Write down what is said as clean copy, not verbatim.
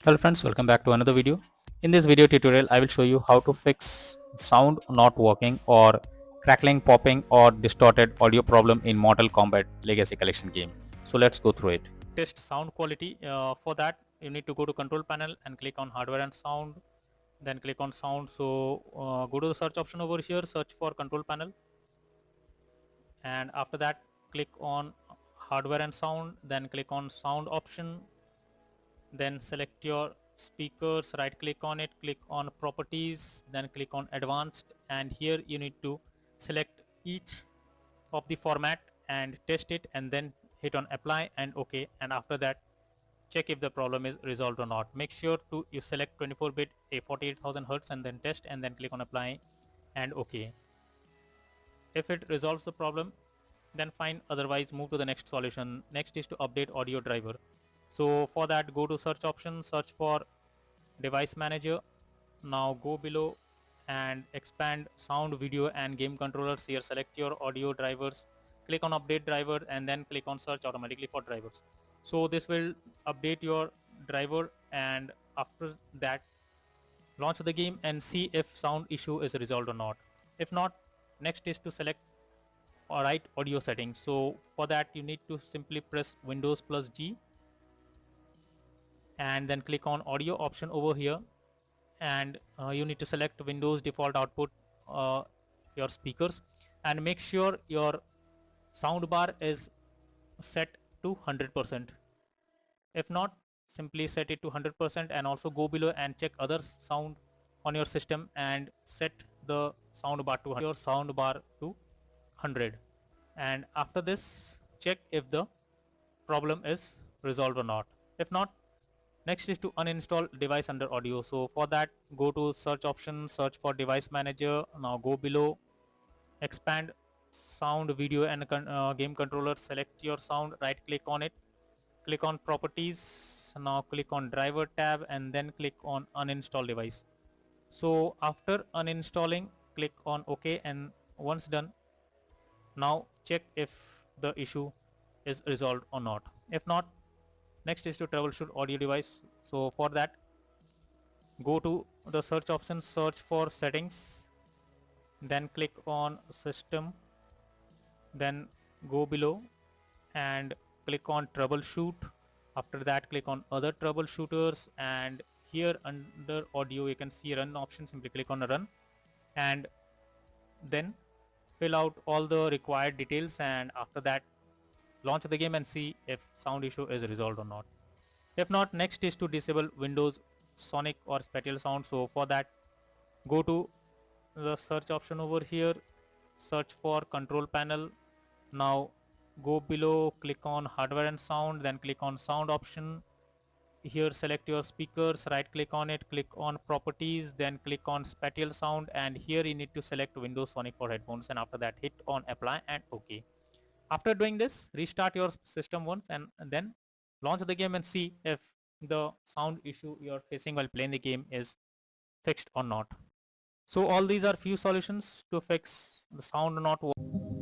Hello friends, welcome back to another video. In this video tutorial, I will show you how to fix sound not working or crackling, popping or distorted audio problem in Mortal Kombat Legacy Collection game. So let's go through it. Test sound quality. For that, you need to go to control panel and click on hardware and sound. Then click on sound. So go to the search option over here, search for control panel. And after that, click on hardware and sound. Then click on sound option. Then select your speakers, right click on it, click on properties, then click on advanced, and here you need to select each of the format and test it, and then hit on apply and OK. And after that, check if the problem is resolved or not. Make sure to you select 24-bit a 48,000 Hz and then test, and then click on apply and OK. If it resolves the problem, then fine, otherwise move to the next solution. Next is to update audio driver. So for that, go to search option, search for device manager. Now go below and expand sound, video and game controllers. Here select your audio drivers, click on update driver, and then click on search automatically for drivers. So this will update your driver, and after that launch the game and see if sound issue is resolved or not. If not, next is to select right audio settings. So for that, you need to simply press Windows plus G and then click on audio option over here, and you need to select Windows default output, your speakers, and make sure your sound bar is set to 100%. If not, simply set it to 100%, and also go below and check other sound on your system and set the sound bar to your sound bar to 100. And after this, check if the problem is resolved or not. If not, next is to uninstall device under audio. So for that, go to search option, search for device manager. Now go below, expand sound, video and game controller. Select your sound, right click on it, click on properties. Now click on driver tab and then click on uninstall device. So after uninstalling, click on OK, and once done, now check if the issue is resolved or not. If not, next is to troubleshoot audio device. So for that, go to the search option, search for settings, then click on system, then go below and click on troubleshoot. After that, click on other troubleshooters, and here under audio you can see run option. Simply click on run and then fill out all the required details, and after that launch the game and see if sound issue is resolved or not. If not, next is to disable Windows sonic or spatial sound. So for that, go to the search option over here, search for control panel. Now go below, click on hardware and sound, then click on sound option. Here select your speakers, right click on it, click on properties, then click on spatial sound, and here you need to select Windows Sonic for headphones, and after that hit on apply and OK. After doing this, restart your system once and then launch the game and see if the sound issue you're facing while playing the game is fixed or not. So all these are few solutions to fix the sound not working.